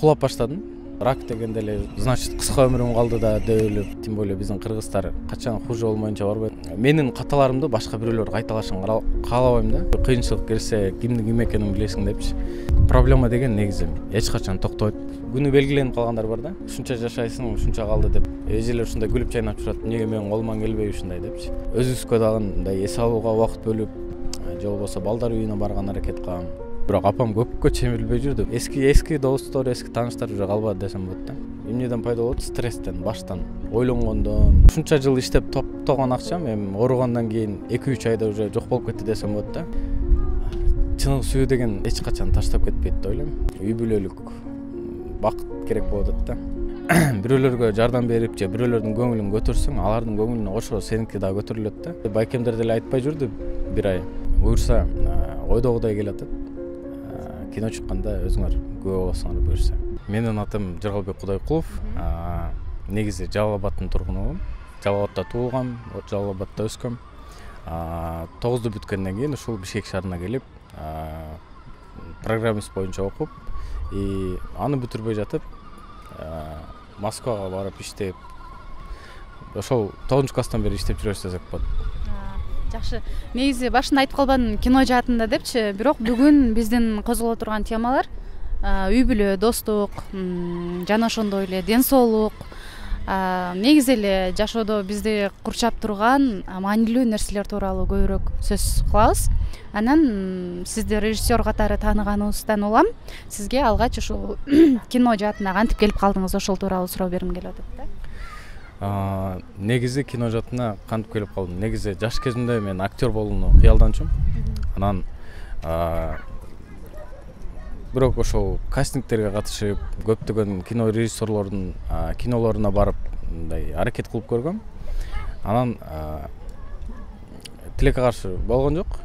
окулап баштадым. Рак дегенде эле, значит, кыска өмүрүм калды да деп ойлоп, тем более биздин кыргыздар качан хуже болмоюнча барбайт. Менин каталарымды башка бирөөлөр кайталашын каалабайм да. Кыйынчылык келсе, кимдин ким экенин билесиң депчи. Проблема деген негизи эч качан токтойт. Күнү белгиленип калгандар бар да. Ушунча жашайсың, ушунча калды деп. Эжелер ушундай күлүп чайнап турат. Эмнеге менин колуман келбей ушундай депчи. Өзүбүзгө дагы мындай эс алууга убакыт бөлүп, же болбосо балдар үйүнө барган аракет кылам. Бирок апам көпкө чемирилбей жүрдү. Эски достор, эски тааныштар уже калбады десем болот да. Эмнеден пайда болот? Стресстен, баштан, ойлонгондон. Ушунча жыл иштеп топтогон акчам эми ооругандан кийин 2-3 айда уже жок болуп кетти десем болот да. Чыныгы сүйүү деген эч качан таштап кетпейт деп ойлойм. Үй бүлөлүк бакыт керек болот да. Бирөөлөргө жардам берип же бирөөлөрдүн көңүлүн көтөрсөң, алардын көңүлүнө кошо сеники да көтөрүлөт да. Байкемдер деле айтпай жүрдү бир ай. Буюрса, ойдогудай келатат. Кино чыкканда өзүңөр күбө болосуңар буюрса. Менин атым Жыргалбек Кудайкулов. Негизи Жалал Абадтын тургунумун. Жалал Абадта туулгам, Жалал Абадта өскөм. 9-ду бүткөндөн кийин ушул Бишкек шаарына келип, программист боюнча окуп, аны бүтүрбөй жатып, Москвага барып иштеп, ошол 9-класстан бери иштеп жүрөбүз десек болот. Жакшы. Негизи башында айтып калбадым кино жаатында депчи, бирок бүгүн биздин козголо турган темалар үй бүлө, достук, жана ошондой эле ден соолук, негизи эле жашоодо бизди курчап турган маанилүү нерселер тууралуу көбүрөөк сөз кылабыз. Анан сизди режиссер катары тааныганыбыздан улам сизге алгач ушул кино жаатына кантип келип калдыңыз, ошол тууралуу суроо бергим келип атат да. Негизи кино жаатына кантип келип калдым? Негизи жаш кезимде мен актер болууну кыялданчумун. Анан бирок ошол кастингтерге катышып, көптөгөн кино режиссерлордун кинолоруна барып, мындай аракет кылып көргөм. Анан тилекке каршы болгон жок.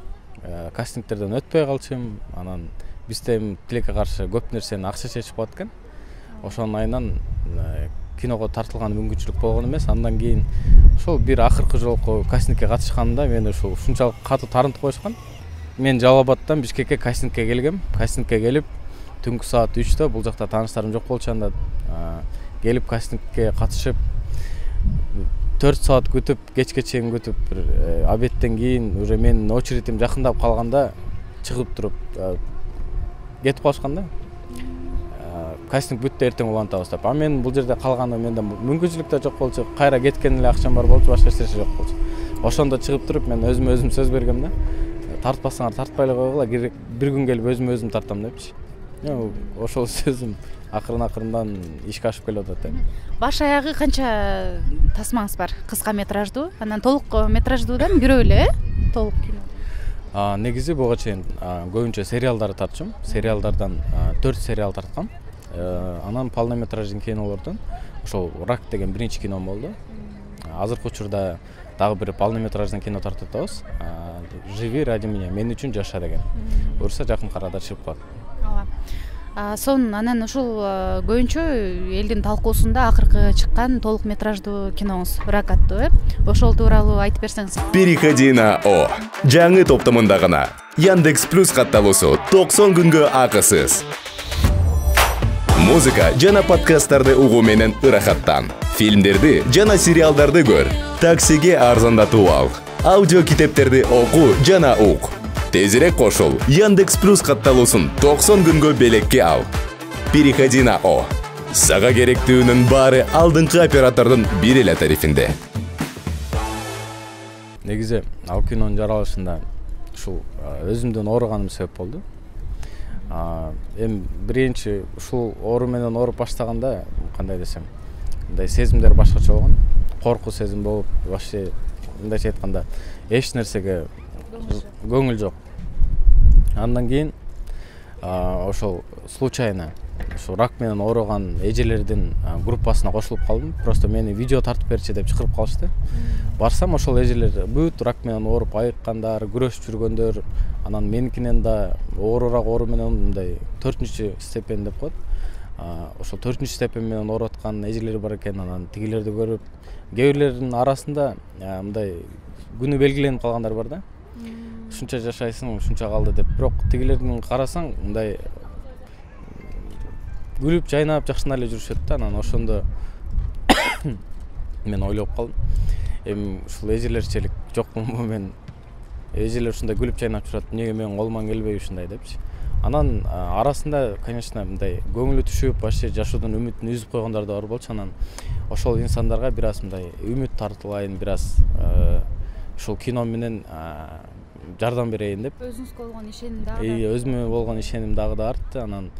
Кастингтерден өтпөй калчумун. Анан бизде тилекке каршы көп нерсени акча чечип коет экен. Ошонун айынан киного тартылган мүмкүнчүлүк болгон эмес. Андан кийин ошол бир акыркы жолку кастингке катышканда мени ушул ушунчалык катуу тарынтып коюшкан. Мен Жалал Абадтан Бишкекке кастингке келгем. Кастингке келип, түнкү саат 3-тө бул жакта тааныштарым жок болчу анда келип кастингке катышып 4 саат күтүп, кечке чейин күтүп, обедтен кийин уже менин очередим жакындап калганда чыгып туруп кетип калышкан да. Кастинг бүттү, эртең улантабыз деп. Мен бул жерде калганы менде мүмкүнчүлүк да жок болчу, кайра кеткен эле акчам бар болчу, башка эч нерсе жок болчу. Ошондо чыгып туруп мен өзүмө өзүм сөз бергем да. Тартпасаңар тартпай эле койгула, бир күн келип өзүмө өзүм тартам депчи. Ошол сөзүм акырындан ишке ашып келип атат. Баш аягы канча тасмаңыз бар? Кыска метраждуу, анан толук метраждуудан бирөө эле, толук кино. Негизи буга чейин көбүнчө сериалдар тартчумун. Сериалдардан 4 сериал тарткам. Анан полнометраждын кинолордон ошол Рак деген биринчи кином болду. Азыркы учурда дагы бир полнометраждан кино тартып атабыз. Живи ради меня, мен үчүн жаша деген. Буюрса жакын арада чыгып калат. Сон анан ушул көбүнчө элдин талкуусунда акыркы чыккан толук метраждуу киноңуз Рак аттуу, ошол тууралуу айтып берсеңиз. Переходи на О. Жаңы топтомунда гана Яндекс Плюс катталуусу 90 күнгө акысыз. Музыка жана подкасттарды угуу менен ырахаттан. Фильмдерди жана сериалдарды көр. Таксиге арзандатуу ал. Аудио китептерди окуу жана ук. Тезирээк кошул. Яндекс Плюс катталуусун 90 күнгө белекке ал. Переходи на О. Сага керектүүнүн баары алдыңкы оператордун бир эле тарифинде. Негизи ал кинонун жаралышында ушул өзүмдөн ооруганым себеп болду. Биринчи ушул оору менен ооруп баштаганда, кандай десем, мындай сезимдер башкача болгон. Коркуу сезим болуп, вообще мындайча айтканда эч нерсеге көңүл жок. Андан кийин ошол случайно ушу рак менен ооруган эжелердин группасына кошулуп калдым. Просто мени видео тартып берчи деп чакырып калышты. Барсам ошол эжелер бүт рак менен ооруп айыккандар, күрөшүп жүргөндөр, анан меникинен да оорураак оору менен мындай 4-чү степень деп коет. Ошол 4-чү степень менен ооруп аткан эжелер бар экен. Анан тигилерди көрүп, кээ бирлердин арасында мындай күнү белгиленип калгандар бар да. Ушунча жашайсың, ушунча калды деп. Бирок тигилердин карасаң, мындай күлүп жайнап жакшына эле жүрүшөт да. Анан ошондо мен ойлоп калдым, эми ушул эжелерчилик жокпунбу мен? Эжелер ушундай күлүп жайнап жүрөт, эмнеге менин колуман келбей ушундай депчи. Анан арасында, конечно, мындай көңүлү түшүп, вообще жашоодон үмүтүн үзүп койгондар да бар болчу. Анан ошол инсандарга бир аз мындай үмүт тартылайын, бир аз ушул кино менен жардам берейин деп. Өзүңүзгө болгон ишеним дагы. Өзүмө болгон ишеним дагы да артты. Анан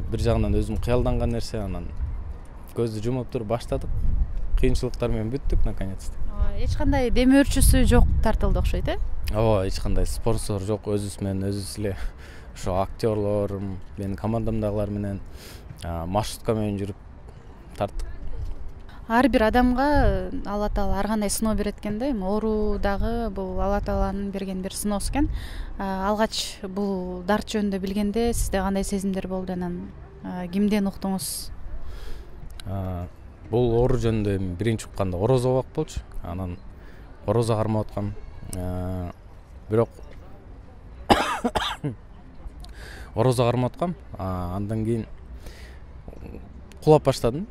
бир жагынан өзүм кыялданган нерсе, анан көздү жумуп туруп баштадык. Кыйынчылыктар менен бүттүк наконец-то. Эч кандай демөөрчүсү жок тартылды окшойт, Ооба, эч кандай спонсор жок, өзүбүз менен өзүбүз эле ошо актерлор, менин командамдагылар менен маршрутка менен жүрүп тарттык. Ар бир адамга Алла Таала ар кандай сыноо берет экен да. Эми оору дагы бул Алла Тааланын берген бир сыноосу экен. Алгач бул дарт жөнүндө билгенде сизде кандай сезимдер болду, анан кимден уктуңуз? Бул оору жөнүндө биринчи укканда орозо убак болчу. Анан орозо кармап аткам. Бирок орозо кармап аткам. Андан кийин кулап баштадым.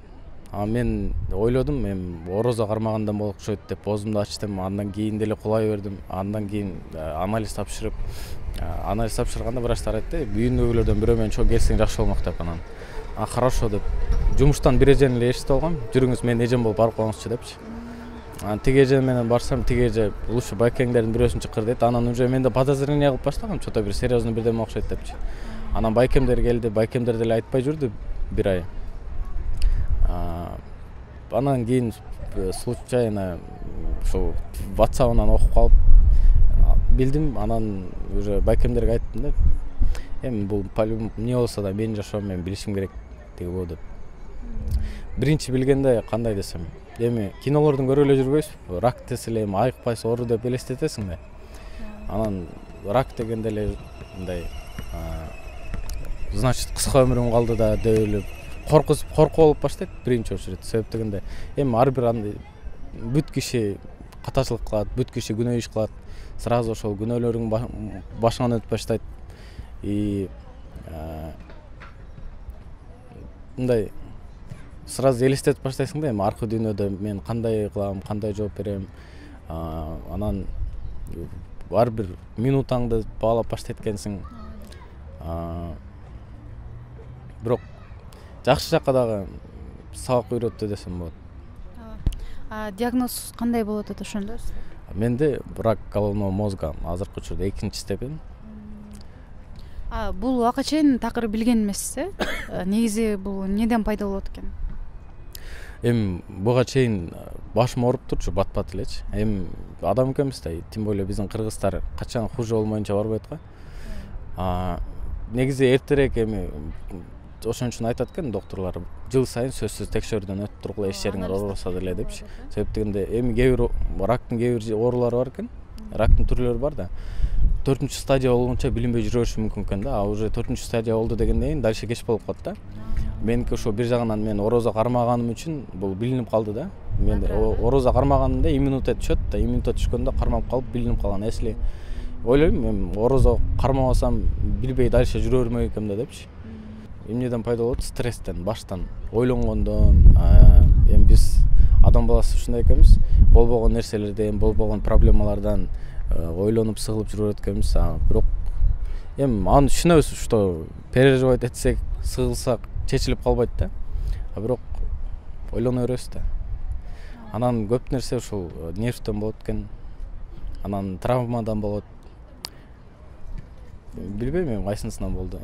Мен ойлодум, эми орозо кармагандан болуп окшойт деп оозумду ачтым. Андан кийин деле кулай бердим. Андан кийин анализ тапшырганда врачтар айтты, үйүндөгүлөрдөн бирөө менен чогуу келсең жакшы болмок деп. Анан хорошо деп жумуштан бир эжени эле эшитип алгам. Жүрүңүз менин эжем болуп барып коюңузчу депчи. Анан тиги эже менен барсам, тиги эже лучше байкеңдердин бирөөсүн чакыр дейт. Анан уже менде подозрение кылып баштагам, что-то бир серьезный бирдеме окшойт депчи. Анан байкемдер келди, байкемдер деле айтпай жүрдү бир ай. Анан кийин случайно ошо WhatsApp-ынан окуп калып билдим. Анан уже байкемдерге айттым да, эми бул по-любому эмне болсо да менин жашоом мен билишим керек бул деп. Биринчи билгенде кандай десем, эми кинолордун көрүп эле жүрбөйсүзбү? Рак десе эле эми айыкпайсың, оору деп элестетесиң да. Анан рак дегенде эле мындай значит кыска өмүрүң калды да деп эле коркуу болуп баштайт биринчи очередь. Себеп дегенде эми ар бир андай бүт киши катачылык кылат, бүт киши күнөө иш кылат. Сразу ошол күнөөлөрүң башыңан өтүп баштайт. Мындай сразу элестетип баштайсың да, эми аркы дүйнөдө мен кандай кылам, кандай жооп берем. Анан ар бир минутаңды баалап баштайт экенсиң. Бирок жакшы жакка дагы сабак үйрөттү десем болот. Диагноз кандай болот ошондо? Менде рак головного мозга, азыркы учурда 2-чи степень. Бул убакка чейин такыр билген эмессиз, Негизи бул эмнеден пайда болот экен? Эми буга чейин башым ооруп турчу, бат-бат элечи. Эми адам экенбиз да, тем более биздин кыргыздар качан хуже болмоюнча барбайт го. Негизи эртерээк эми ошон үчүн айтат экен докторлор, жыл сайын сөзсүз текшерүүдөн өтүп тургула эч жериңер оорубаса деле депчи. Себеп дегенде эми кээ бир рактын кээ бир оорулары бар экен. Рактын түрлөрү бар да. 4-чү стадия болгонча билинбей жүрө бериши мүмкүн экен да. Уже 4-чү стадия болду дегенден кийин дальше кеч болуп калат да. Меники ошо бир жагынан мен орозо кармаганым үчүн бул билинип калды да. Мен орозо кармаганымда иммунитет түшөт да, иммунитет түшкөндө кармап калып билинип калган. Если ойлойм, мен орозо кармабасам билбей дальше жүрө бермек экенм да депчи. Эмнеден пайда болот? Стресстен, баштан, ойлонгондон. Эми биз адам баласы ушундай экенбиз. Болбогон нерселерден, болбогон проблемалардан ойлонуп сыгылып жүрөт экенбиз. Бирок эми аны түшүнөбүз, что переживать этсек, сыгылсак чечилип калбайт да. Бирок ойлоно беребиз да. Анан көп нерсе ушул нервтен болот экен. Анан травмадан болот. Билбейм эми кайсынысынан болду.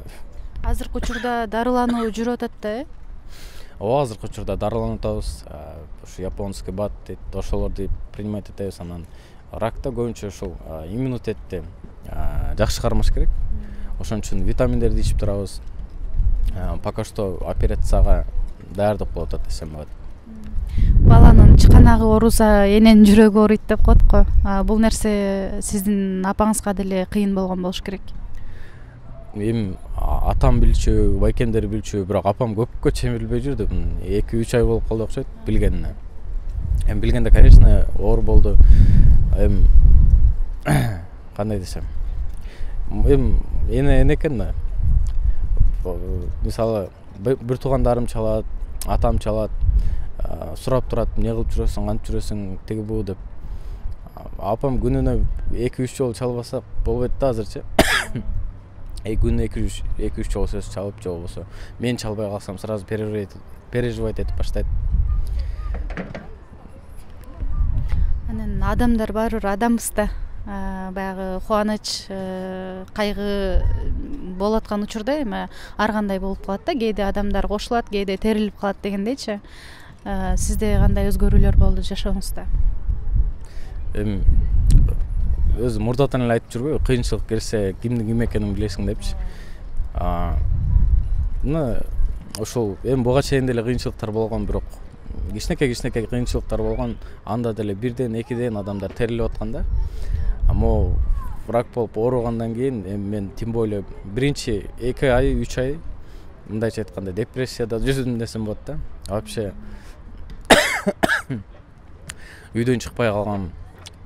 Азыркы учурда дарылануу жүрүп атат да, Ооба, азыркы учурда дарыланып атабыз. Ушу японский бат дейт, ошолорду принимать этебиз. Анан ракта көбүнчө ушул иммунитетти жакшы кармаш керек. Ошон үчүн витаминдерди ичип турабыз. Пока что операцияга даярдык болуп атат десем болот. Баланын чыканагы ооруса эненин жүрөгү ооруйт деп коет го. Бул нерсе сиздин апаңызга деле кыйын болгон болуш керек. Эми атам билчү, байкемдер билчү, бирок апам көпкө чейин билбей жүрдү. 2-3 ай болуп калды окшойт билгенине. Эми билгенде, конечно, оор болду. Эми кандай десем, эми эне экен да. Мисалы бир туугандарым чалат, атам чалат, сурап турат, эмне кылып жүрөсүң, кантип жүрөсүң, тиги бу деп. Апам күнүнө 2-3 жолу чалбаса болбойт да азырчы. Күнүнө 2-3 жолу сөз чалып, же болбосо мен чалбай калсам сразу переживать этип баштайт. Анан адамдар баары бир адамбыз да. Баягы кубаныч, кайгы болуп аткан учурда эми ар кандай болуп калат да. Кээде адамдар кошулат, кээде терилип калат дегендейчи. Сизде кандай өзгөрүүлөр болду жашооңузда? Эми өзү мурдатан эле айтып жүрбөйбү, кыйынчылык келсе кимдин ким экенин билесиң депчи. Мына ошол эми буга чейин деле кыйынчылыктар болгон, бирок кичинекей кыйынчылыктар болгон, анда деле бирден экиден адамдар терилип аткан да. Могу рак болуп ооругандан кийин эми мен тем более биринчи 2 ай 3 ай мындайча айтканда депрессияда жүздүм десем болот да. Вообще үйдөн чыкпай калгам,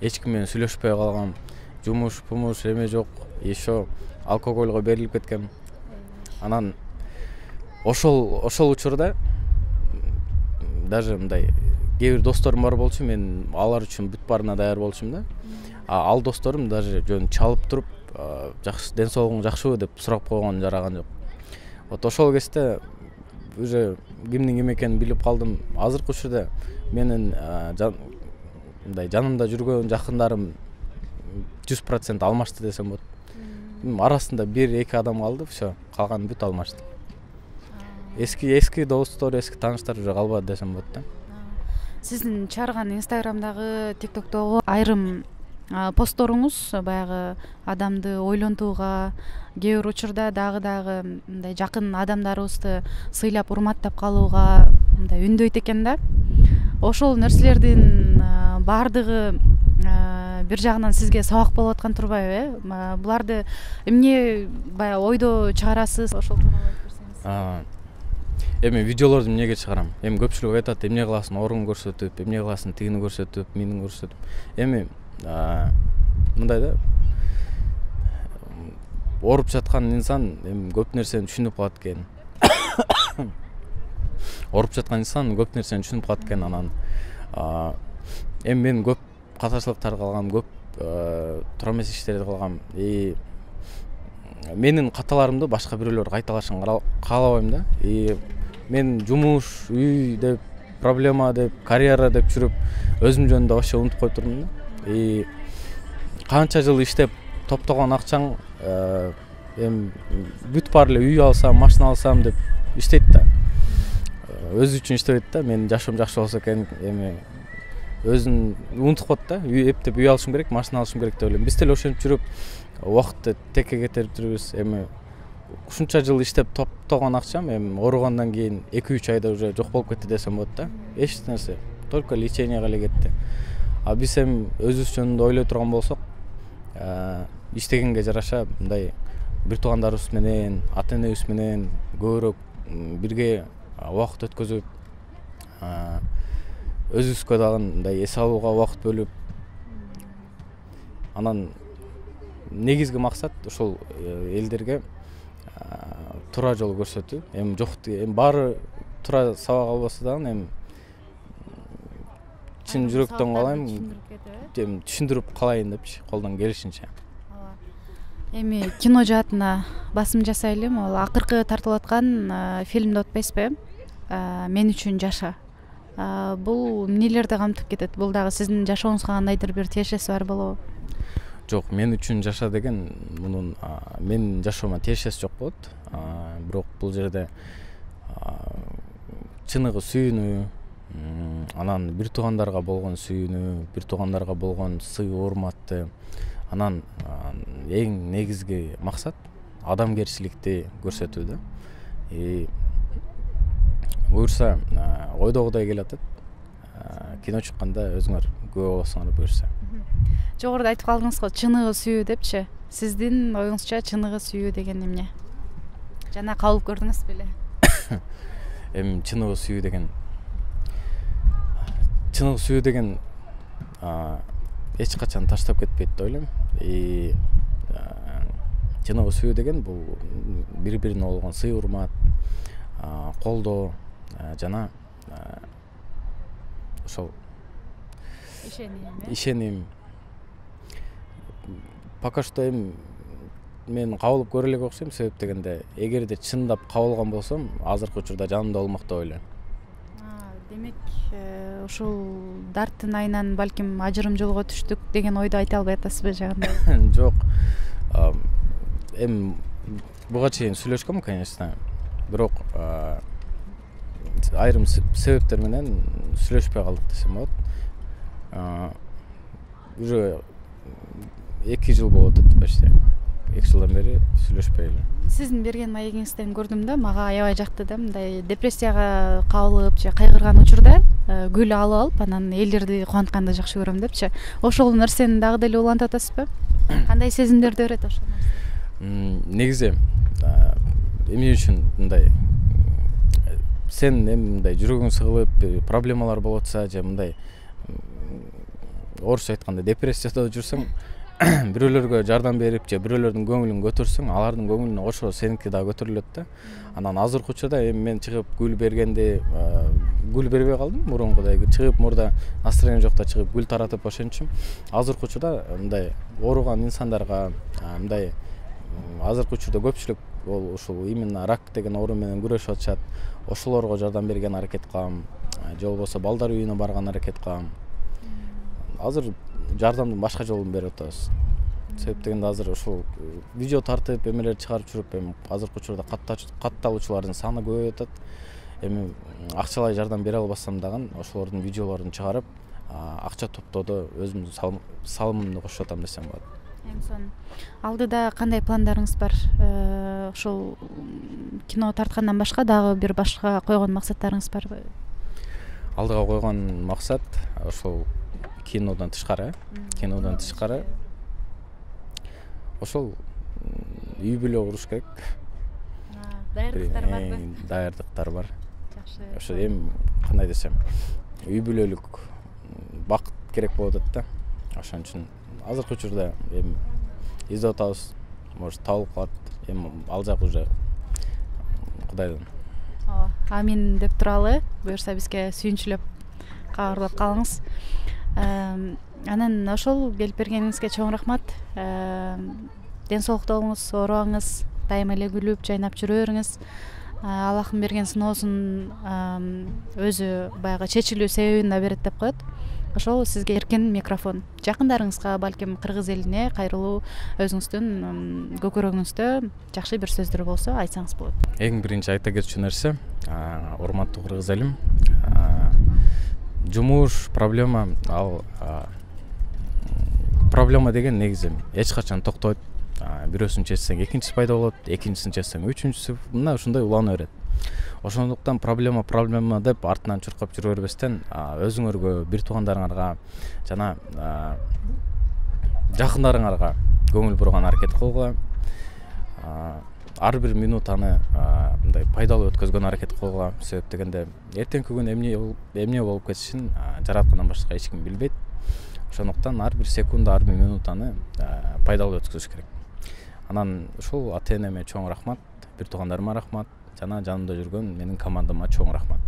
эч ким менен сүйлөшпөй калгам, жумуш эме жок, еще алкогольго берилип кеткем. Анан ошол учурда даже мындай кээ бир досторум бар болчу, мен алар үчүн бүт баарына даяр болчумун да. Ал досторум даже жөн чалып туруп, жакшы ден соолугуң жакшыбы деп сурап койгон жараган жок. Вот ошол кезде уже кимдин ким экенин билип калдым. Азыркы учурда менин мындай жанымда жүргөн жакындарым 100% алмашты десем болот. Арасында 1-2 адам калды, все, калганы бүт алмашты. Эски достор, эски тааныштар уже калбады десем болот да. Сиздин чыгарган Инстаграмдагы, ТикТоктогу айрым постторуңуз баягы адамды ойлонтууга, кээ бир учурда дагы мындай жакын адамдарыбызды сыйлап, урматтап калууга мындай үндөйт экен да. Ошол нерселердин баардыгы бир жагынан сизге сабак болуп аткан турбайбы, Буларды эмне баягы ойдо чыгарасыз? Ошол тууралуу айтып берсеңиз. Эми видеолорду эмнеге чыгарам? Эми көпчүлүк айтат, эмне кыласың, орун көрсөтүп, эмне кыласың, тигини көрсөтүп, минин көрсөтүп. Эми мындай да, ооруп жаткан инсан эми көп нерсени түшүнүп калат экен. Ооруп жаткан инсан көп нерсени түшүнүп калат экен. Анан эми мен көп катарчылыктар кылгам, көп туура эмес иштерди кылгам. Менин каталарымды башка бирөөлөр кайталашын каалабайм да. Мен жумуш, үй деп, проблема деп, карьера деп жүрүп, өзүм жөнүндө вообще унутуп коюп турдум да. Канча жыл иштеп топтогон акчаң эми бүт баары эле үй алсам, машина алсам деп иштейт да. Өзү үчүн иштебейт да. Менин жашоом жакшы болсо экен, эми өзүн унутуп коет да. Үй эптеп үй алышым керек, машина алышым керек деп ойлойм. Биз деле ошентип жүрүп, убакытты текке кетирип жүрүбүз. Эми ушунча жыл иштеп топтогон акчам эми ооругандан кийин 2-3 айда уже жок болуп кетти десем болот да. Эч нерсе, только леченияга эле кетти. Биз эми өзүбүз жөнүндө ойлой турган болсок, иштегенге жараша мындай бир туугандарыбыз менен, ата-энебиз менен көбүрөөк бирге убакыт өткөзүп, өзүбүзгө дагы мындай эс алууга убакыт бөлүп, анан негизги максат ошол элдерге туура жол көрсөтүү. Эми жок, эми баары туура сабак албаса дагы эми чын жүрөктөн калайм, түшүндүрүп калайын депчи, колдон келишинче. Эми кино жаатына басым жасайлы. Ал акыркы тартылып аткан фильмди өтпөйсүзбү? Мен үчүн жаша. Бул эмнелерди камтып кетет? Бул дагы сиздин жашооңузга кандайдыр бир тиешеси бар болобу? Жок, мен үчүн жаша деген мунун менин жашоома тиешеси жок болот. Бирок бул жерде чыныгы сүйүүнү, анан бир туугандарга болгон сүйүүнү, бир туугандарга болгон сый урматты, анан эң негизги максат адамгерчиликти көрсөтүү да. Буюрса ойдогудай келатат. Кино чыкканда өзүңөр күбө болосуңар буюрса. Жогоруда айтып калдыңыз го, чыныгы сүйүү депчи. Сиздин оюңузча чыныгы сүйүү деген эмне? Жана кабыл көрдүңүз беле? Эми чыныгы сүйүү деген эч качан таштап кетпейт деп ойлойм. Чыныгы сүйүү деген бул бири-бирине болгон сый урмат, колдоо жана ошол ишеним пока что эми мен кабылып көрө элек окшойм. Себеп дегенде эгерде чындап кабылган болсом азыркы учурда жанымда болмок деп ойлойм. Демек ушул дарттын айынан балким ажырым жолго түштүк деген ойду айта албай атасызбы жагында? Жок, эми буга чейин сүйлөшкөм, конечно, бирок айрым себептер менен сүйлөшпөй калдык десем болот. Уже 2 жыл болуп атат почти. 2 жылдан бери сүйлөшпөй эле. Сиздин берген маегиңизден көрдүм да, мага аябай жакты да, мындай депрессияга кабылып же кайгырган учурда гүл алып анан элдерди кубантканды жакшы көрөм депчи. Ошол нерсени дагы деле улантып атасызбы? Кандай сезимдерди берет ошол? Негизи эмне үчүн мындай сен эми мындай жүрөгүң сыгылып проблемалар болуп атса же мындай орусча айтканда депрессияда жүрсөң, бирөөлөргө жардам берип же бирөөлөрдүн көңүлүн көтөрсөң, алардын көңүлүнө кошо сеники дагы көтөрүлөт да. Анан азыркы учурда эми мен чыгып гүл бергенди гүл бербей калдым мурункудай. Чыгып мурда настроение жокта чыгып гүл таратып ошентчим. Азыркы учурда мындай ооруган инсандарга мындай азыркы учурда көпчүлүк ол ушул именно рак деген оору менен күрөшүп атышат. Ошолорго жардам берген аракет кылам. Же болбосо балдар үйүнө барган аракет кылам. Азыр жардамдын башка жолун берип атабыз. Себеп дегенде азыр ушул видео тартып эмелер чыгарып жүрүп, эми азыркы учурда катталуучулардын саны көбөйүп атат. Эми акчалай жардам бере албасам дагы ошолордун видеолорун чыгарып, акча топтоодо өзүмдүн салымымды кошуп атам десем болот. Эми сон алдыда кандай пландарыңыз бар? Ошол кино тарткандан башка дагы бир башка койгон максаттарыңыз барбы? Алдыга койгон максат ошол кинодон тышкары, ошол үй бүлө куруш керек. Даярдыктар барбы? Даярдыктар бар. Жакшы. Ошо эми кандай десем, үй бүлөлүк бакыт керек болуп атат да. Ошон үчүн азыркы учурда эми издеп атабыз. Может табылып калат. Эми ал жак уже Кудайдан. Амин деп туралы. Буюрса бизге сүйүнчүлөп кабарлап калыңыз. Анан ошол келип бергениңизге чоң рахмат. Ден соолукта болуңуз, оорубаңыз, дайыма эле күлүп, жайнап жүрө бериңиз. Аллахын берген сыноосун өзү баягы чечилүү себебин да берет деп коет. Ошол сизге эркин микрофон. Жакындарыңызга, балким кыргыз элине кайрылуу өзүңүздүн көкөрөгүңүздө жакшы бир сөздөр болсо айтсаңыз болот. Эң биринчи айта кетчү нерсе, урматтуу кыргыз элим, жумуш, проблема, ал проблема деген негизи эч качан токтойт. Бирөөсүн чечсең экинчиси пайда болот, экинчисин чечсең үчүнчүсү, мына ушундай улана берет. Ошондуктан проблема деп артынан чуркап жүрө бербестен, өзүңөргө, бир туугандарыңарга жана жакындарыңарга көңүл бурган аракет кылгыла. Ар бир минутаны мындай пайдалуу өткөзгөн аракет кылгыла. Себеп дегенде эртеңки күн эмне болуп кетишин жараткандан башка эч ким билбейт. Ошондуктан ар бир секунд, ар бир минутаны пайдалуу өткөзүш керек. Анан ушул ата-энеме чоң рахмат, бир туугандарыма рахмат, жана жанымда жүргөн менин командама чоң рахмат.